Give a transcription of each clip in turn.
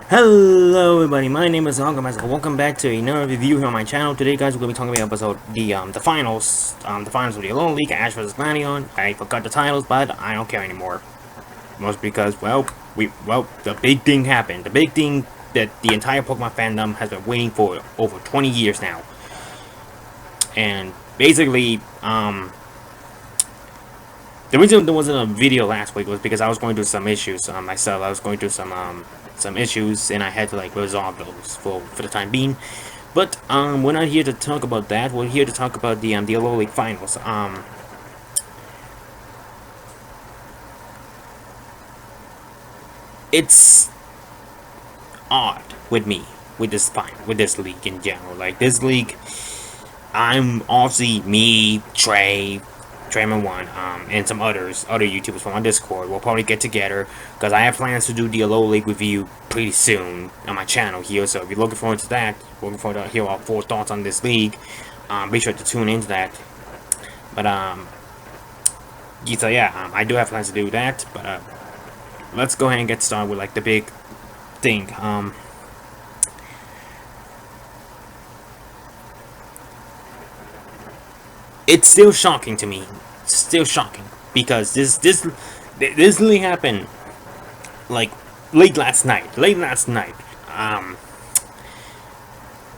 Hello everybody, my name is Alchemist. Welcome back to another review here on my channel. Today guys we're gonna be talking about the finals of the Alolan League, Ash vs Lanion. I forgot the titles, but I don't care anymore. Most because the big thing happened. The big thing that the entire Pokemon fandom has been waiting for over 20 years now. And basically, the reason there wasn't a video last week was because I was going through some issues myself. I was going through some issues, and I had to like resolve those for the time being. But we're not here to talk about that. We're here to talk about the Alola League finals. It's odd with me with this league in general. Like this league, I'm obviously me, Trayman1, and some other YouTubers from our Discord will probably get together because I have plans to do the Alola League review pretty soon on my channel here. So if you're looking forward to that, looking forward to hear our full thoughts on this league, be sure to tune into that. But so yeah, I do have plans to do that. But let's go ahead and get started with like the big thing. It's still shocking to me. Still shocking because this really happened like late last night.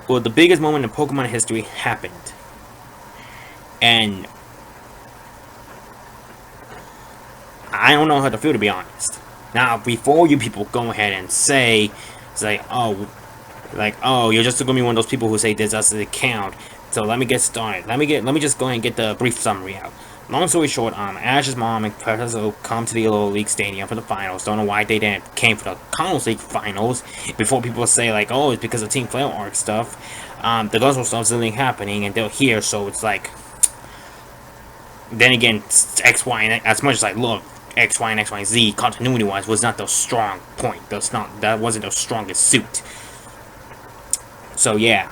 Well, the biggest moment in Pokemon history happened, and I don't know how to feel, to be honest. Now, before you people go ahead and say, oh, you're just gonna be one of those people who say this doesn't count. So let me get started. Let me just go ahead and get the brief summary out. Long story short, Ash's mom and Professor Oak come to the Alola League Stadium for the finals. Don't know why they didn't came for the Conference League finals before people say like, oh, it's because of Team Flare Arc stuff. The Guzzle stuff's really happening, and they're here, so it's like. Then again, X, Y, and as much as I love X, Y, and X, Y, and Z, continuity-wise, was not the strong point. That wasn't the strongest suit. So yeah,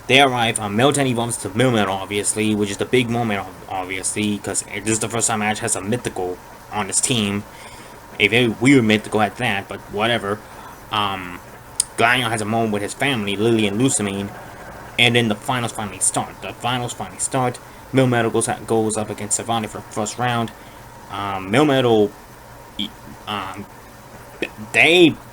they arrive. Meltan evolves to Milmetal, obviously, which is the big moment, obviously, because this is the first time Ash has a mythical on his team. A very weird mythical at that, but whatever. Glaceon has a moment with his family, Lily and Lusamine, and then the finals finally start. Milmetal goes up against Savannah for the first round. Milmetal, I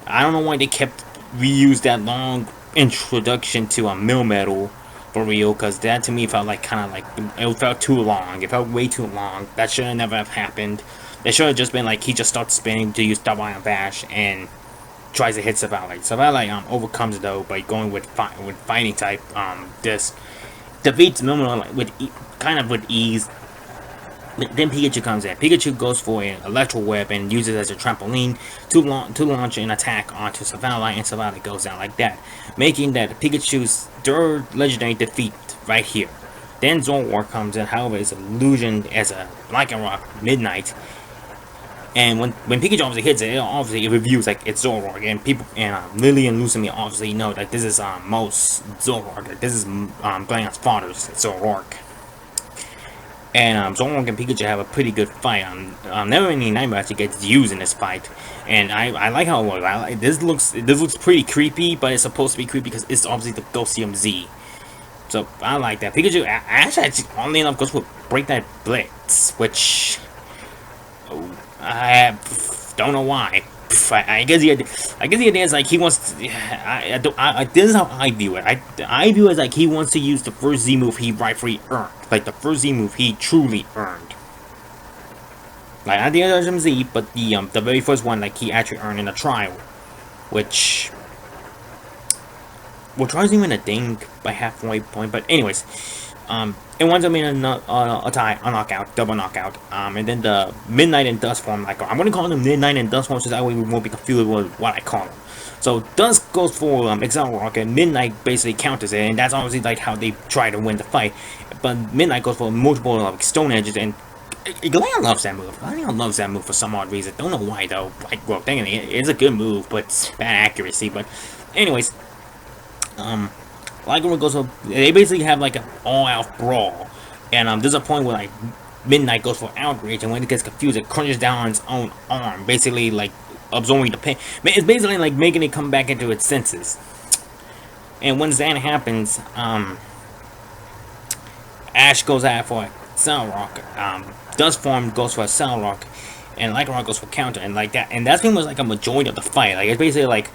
don't know why they kept reused that long introduction to a Milmetal for real, because that to me felt like it felt too long. It felt way too long. That should have never have happened. It should have just been like he just starts spinning to use Double Iron Bash and tries to hit Savannah. Savannah overcomes it though by going with fighting type. This defeats Milmetal with ease. But then Pikachu comes in. Pikachu goes for an Electro Web and uses it as a trampoline to launch an attack onto Savannah, and Savannah goes down like that, making that Pikachu's third legendary defeat right here. Then Zoroark comes in, however, is illusioned as a Lycanroc Midnight. And when Pikachu obviously hits it, it reviews like it's Zoroark, and people and Lily and Lusamine obviously know that this is most Zoroark. Like, this is Glaceon's father's Zoroark. And Zoroark and Pikachu have a pretty good fight. Never any Nightmare actually gets used in this fight, and I like how it works. This looks pretty creepy, but it's supposed to be creepy because it's obviously the Ghostium Z. So I like that. Pikachu actually only enough goes for Break That Blitz, which I don't know why. I guess the idea is like he wants. This is how I view it. I view it as like he wants to use the first Z move he rightfully earned, like the first Z move he truly earned. Like not the other Z, but the very first one like he actually earned in a trial, which isn't even a thing by halfway point. But anyways, it winds up being a knockout, double knockout. And then the Midnight and Dust form, like I'm gonna call them Midnight and Dust forms, so that way we won't be confused with what I call them. So Dust goes for Exile and Midnight basically counters it, and that's obviously like how they try to win the fight. But Midnight goes for multiple Stone Edges, and Glaceon loves that move. Glaceon loves that move for some odd reason. Don't know why though. Like, well, dang it, it's a good move, but it's bad accuracy. But anyways, Lycanroc goes up. They basically have like an all-out brawl, and there's a point where like Midnight goes for outrage, and when it gets confused, it crunches down on its own arm, basically like absorbing the pain. It's basically like making it come back into its senses. And once that happens, Ash goes out for Solrock. Dustform goes for a Solrock, and Lycanroc goes for counter, and like that. And that's pretty much like a majority of the fight. Like it's basically like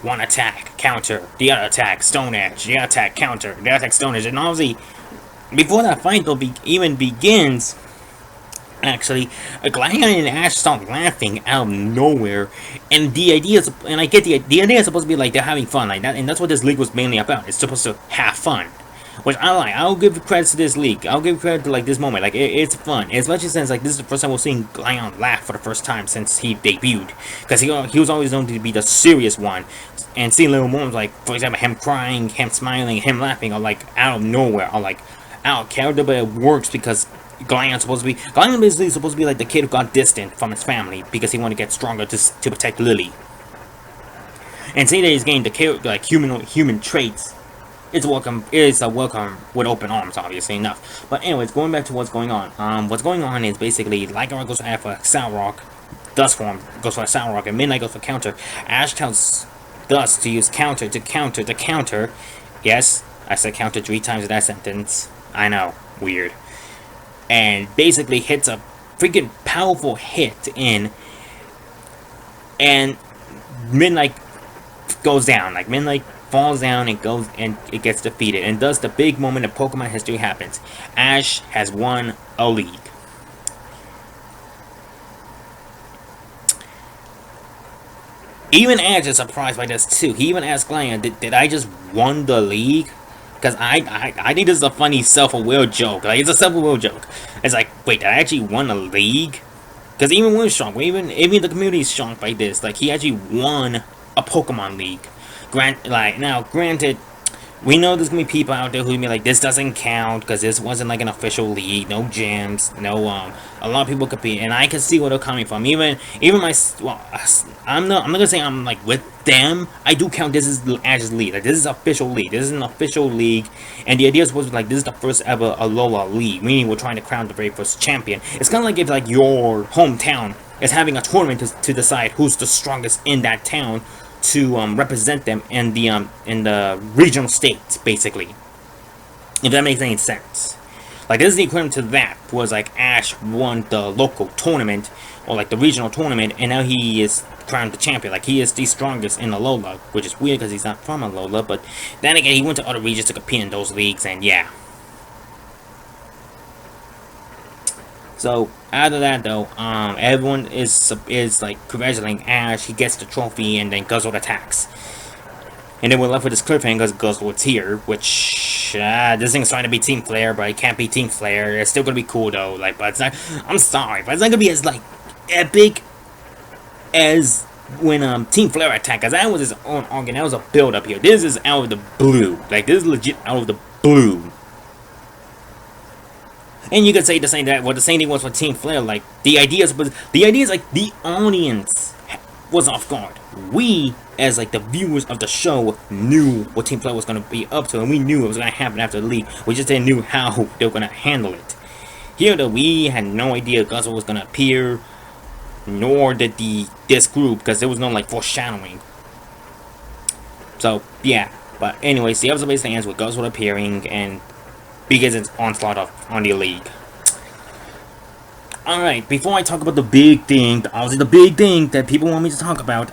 one attack, counter, the other attack, Stone Edge, the other attack, counter, the other attack, Stone Edge. And obviously, before that fight though even begins, actually, Glion and Ash start laughing out of nowhere, and the idea is, and I get the idea is supposed to be like they're having fun, like that, and that's what this league was mainly about. It's supposed to have fun, which I like. I'll give credit to this league. I'll give credit to like this moment. Like it's fun, especially since like this is the first time we're seeing Glion laugh for the first time since he debuted, because he was always known to be the serious one, and seeing little moments like, for example, him crying, him smiling, him laughing are like out of nowhere, are like out of character, but it works because Glion basically supposed to be like the kid who got distant from his family because he wanted to get stronger to protect Lily. And saying that he's getting the like human traits, it's a welcome with open arms, obviously enough. But anyways, going back to what's going on. What's going on is basically Lycanroc goes for Solrock, Dustform goes for Solrock, and Midnight goes for counter. Ash tells Dust to use counter to counter. Yes, I said counter 3 times in that sentence. I know, weird. And basically hits a freaking powerful hit in, and Midnight goes down. Like Midnight falls down and goes, and it gets defeated. And thus the big moment in Pokemon history happens. Ash has won a league. Even Ash is surprised by this too. He even asked Glion, did I just won the league? Because I think this is a funny self-aware joke. Like, it's a self-aware joke. It's like, wait, did I actually won a league? Because even we're shocked. Even the community is shocked by this. Like, he actually won a Pokemon League. Granted, we know there's gonna be people out there who be like, this doesn't count because this wasn't like an official league, no gyms, no a lot of people compete, and I can see where they're coming from. Even my, well, I'm not gonna say I'm like with them. I do count this as Ash's league. Like, this is official league. This is an official league, and the idea is supposed to be like, this is the first ever Alola league, meaning we're trying to crown the very first champion. It's kind of like if like your hometown is having a tournament to decide who's the strongest in that town, to represent them in the regional states, basically. If that makes any sense. Like, this is the equivalent to that, was like Ash won the local tournament, or like the regional tournament, and now he is crowned the champion. Like, he is the strongest in Alola, which is weird because he's not from Alola, but then again, he went to other regions to compete in those leagues, and yeah. So, out of that though, everyone is like congratulating Ash. He gets the trophy, and then Guzzlord attacks. And then we're left with this cliffhanger because Guzzlord's here, which this thing's trying to be Team Flare, but it can't be Team Flare. It's still gonna be cool though. Like, but it's not. I'm sorry, but it's not gonna be as like epic as when Team Flare attacked. Cause that was his own organ. That was a build up here. This is out of the blue. Like, this is legit out of the blue. And you could say the same thing was for Team Flare. Like, the idea is like the audience was off guard. We, as like the viewers of the show, knew what Team Flare was gonna be up to, and we knew it was gonna happen after the league. We just didn't know how they were gonna handle it. Here, though, we had no idea Guzzlord was gonna appear, nor did this group, because there was no like foreshadowing. So yeah, but anyways, the episode basically ends with Guzzlord appearing and begins its onslaught on the league. Alright, before I talk about the big thing, obviously the big thing that people want me to talk about,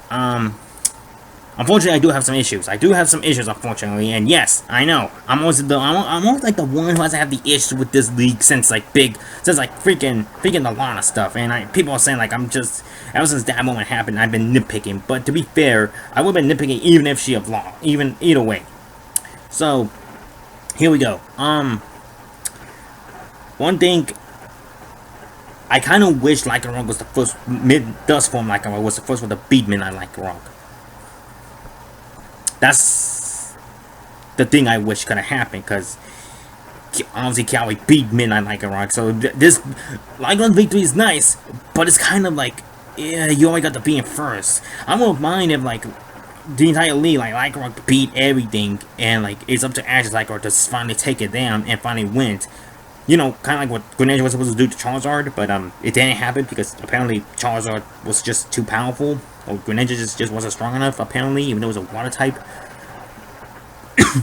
unfortunately I do have some issues. Unfortunately, and yes, I know, I'm always like the one who hasn't had the issue with this league since freaking a lot of stuff, and people are saying like I'm just, ever since that moment happened, I've been nitpicking, but to be fair, I would have been nitpicking even if she had lost, either way. So, here we go. One thing, I kind of wish Lycanroc was the first Dust form Lycanroc was the first one to beat Midnight Lycanroc. That's the thing I wish could have happened, because obviously Kiawe beat Midnight Lycanroc, so this Lycanroc victory is nice, but it's kind of like, yeah, you only got to be in first. I won't mind if like the entire league, like beat everything, and like it's up to Ash's Lycanroc to finally take it down and finally win. You know, kind of like what Greninja was supposed to do to Charizard, but it didn't happen because apparently Charizard was just too powerful, or Greninja just wasn't strong enough. Apparently, even though it was a water type.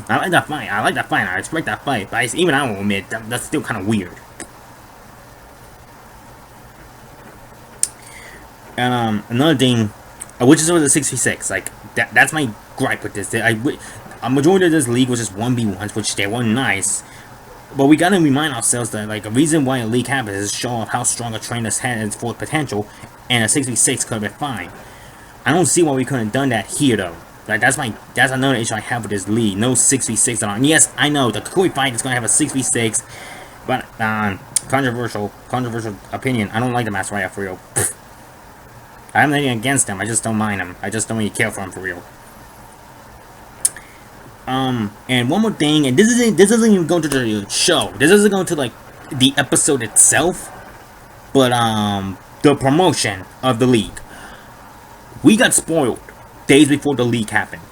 I like that fight. I like that fight. I respect that fight, but even I will admit that's still kind of weird. And another thing, which is over the 6v6. Like that's my gripe with this. A majority of this league was just 1v1s, which they were nice. But we gotta remind ourselves that like a reason why a league happens is to show off how strong a trainer has full potential, and a 6v6 could have been fine. I don't see why we couldn't have done that here though. Like that's another issue I have with this league. No 6v6 on. Yes, I know the Kukui fight is gonna have a 6v6, but controversial opinion. I don't like the Master Rider for real. I have nothing against them. I just don't mind them. I just don't really care for them for real. And one more thing, and this doesn't even go to the show. This doesn't go to like the episode itself, but the promotion of the league. We got spoiled days before the league happened,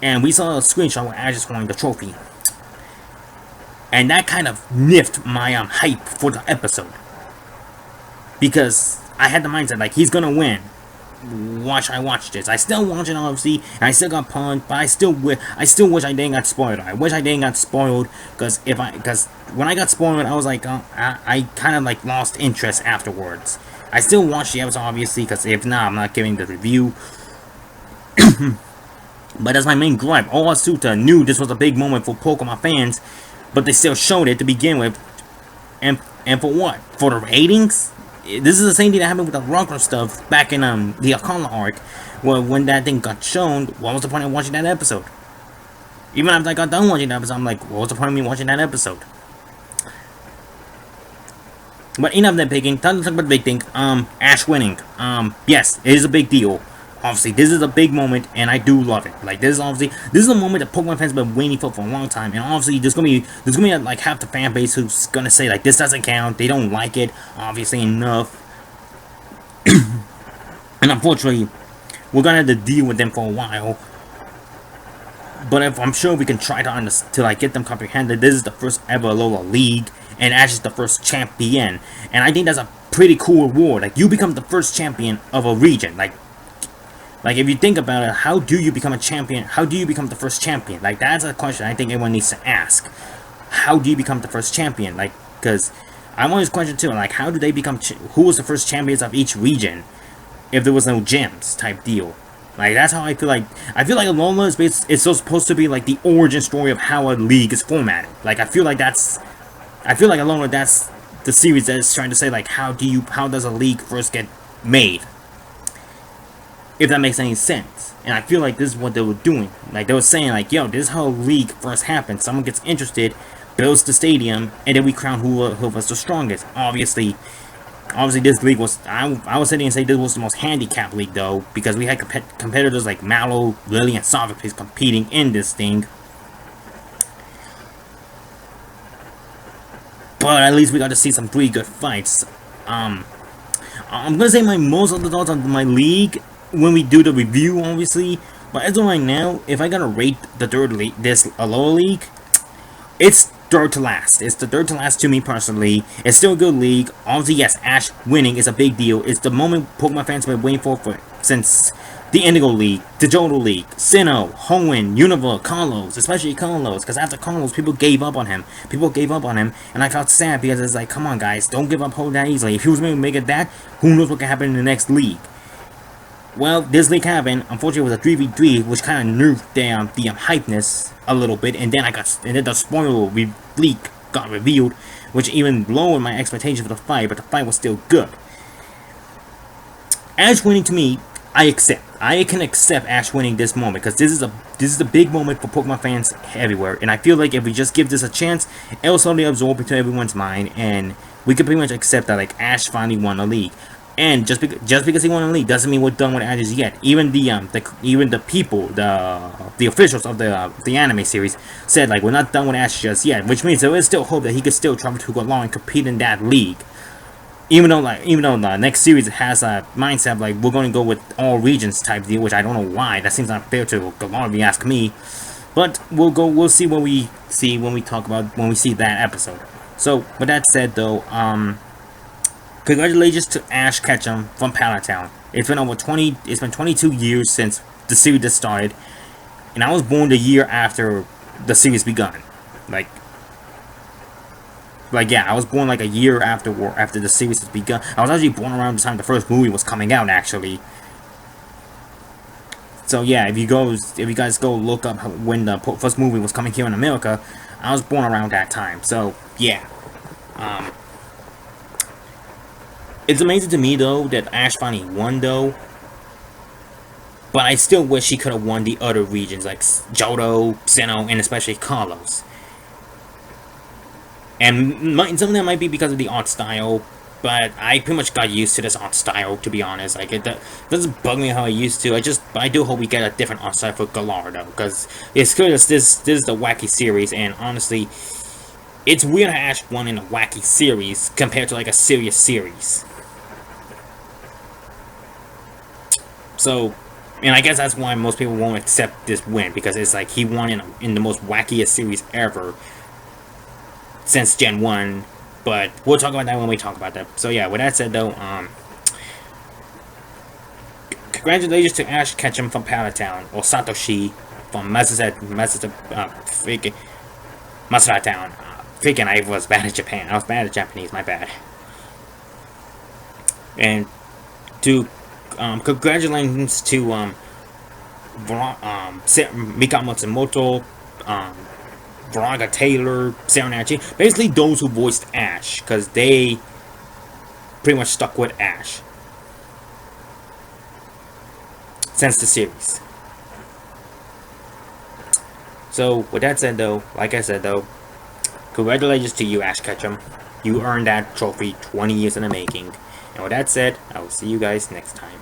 and we saw a screenshot where Ash is holding the trophy, and that kind of nipped my hype for the episode because I had the mindset like he's gonna win. I watched this. I still watch it obviously, and I still got pumped, but I still wish I didn't got spoiled. I wish I didn't got spoiled because when I got spoiled, I was like, I kind of like lost interest afterwards. I still watched the episode obviously, because if not, I'm not giving the review. But that's my main gripe. Asuta knew this was a big moment for Pokemon fans, but they still showed it to begin with, and for what? For the ratings? This is the same thing that happened with the Rocker stuff back in the Akala arc, where when that thing got shown, what was the point of watching that episode? Even after I got done watching that episode, I'm like, what was the point of me watching that episode? But enough of that picking. Time to talk about the big thing. Ash winning. Yes, it is a big deal. Obviously, this is a big moment, and I do love it. Like this is a moment that Pokemon fans have been waiting for a long time. And obviously, there's gonna be like half the fan base who's gonna say like this doesn't count. They don't like it. Obviously, enough. And unfortunately, we're gonna have to deal with them for a while. But if I'm sure we can try to like get them comprehended. This is the first ever Alola League, and Ash is the first champion. And I think that's a pretty cool reward. Like you become the first champion of a region. Like if you think about it, how do you become a champion? How do you become the first champion? Like that's a question I think everyone needs to ask. How do you become the first champion? Like, because I want this question too. Like, how do they become? Who was the first champions of each region? If there was no gyms type deal. Like that's how I feel like. I feel like Alola is so supposed to be like the origin story of how a league is formatted. Like I feel like Alola that's the series that is trying to say like how does a league first get made? If that makes any sense. And I feel like this is what they were doing. Like they were saying like, yo, this is how a league first happened. Someone gets interested, builds the stadium, and then we crown who was the strongest. Obviously this league was, I was sitting and say this was the most handicapped league though, because we had competitors like Mallow, Lily, and Sophocles competing in this thing. But at least we got to see some pretty good fights. I'm gonna say my most of the thoughts on my league when we do the review, obviously. But as of right now, if I gotta rate the this Alola League, it's third to last. It's the third to last to me personally. It's still a good league. Obviously, yes, Ash winning is a big deal. It's the moment Pokemon fans have been waiting for since the Indigo League, the Johto League, Sinnoh, Hoenn, Unova, Carlos, especially Carlos, because after Carlos, people gave up on him. And I felt sad because it's like, come on, guys, don't give up hope that easily. If he was going to make it that, who knows what could happen in the next league. Well, this league happened. Unfortunately, it was a 3v3, which kind of nerfed the hypeness a little bit. And then the spoiler leak got revealed, which even lowered my expectation for the fight. But the fight was still good. Ash winning to me, I accept. I can accept Ash winning this moment because this is a big moment for Pokemon fans everywhere. And I feel like if we just give this a chance, it'll slowly absorb into everyone's mind, and we can pretty much accept that like Ash finally won a league. And just because he won the league doesn't mean we're done with Ash yet. Even the people, the officials of the anime series said like we're not done with Ash just yet, which means there is still hope that he could still travel to Galar and compete in that league. Even though the next series has a mindset like we're going to go with all regions type deal, which I don't know why. That seems unfair to Galar if you ask me. But we'll see what we see when we talk about when we see that episode. So with that said, though, congratulations to Ash Ketchum from Pallet Town. It's been 22 years since the series just started, and I was born the year after the series begun. Like yeah, I was born like a year after the series has begun. I was actually born around the time the first movie was coming out, actually. So yeah, if you guys go look up when the first movie was coming here in America, I was born around that time. So yeah, it's amazing to me though that Ash finally won though. But I still wish he could have won the other regions like Johto, Sinnoh, and especially Carlos. And some of that might be because of the art style, but I pretty much got used to this art style, to be honest. Like, it doesn't bug me how I used to. But I do hope we get a different art style for Galar, though, because it's good as this is the wacky series, and honestly, it's weird how Ash won in a wacky series compared to, like, a serious series. So, and I guess that's why most people won't accept this win, because it's like he won in the most wackiest series ever since Gen 1, but we'll talk about that when we talk about that. So yeah, with that said though, congratulations to Ash Ketchum from Pallet Town, or Satoshi from Masada Town. Freaking, I was bad at Japan. I was bad at Japanese, my bad. And to congratulations to Mika Matsumoto, Braga Taylor, Serenachi, basically those who voiced Ash, because they pretty much stuck with Ash since the series. So with that said though, like I said though, congratulations to you, Ash Ketchum. You earned that trophy 20 years in the making. And with that said, I will see you guys next time.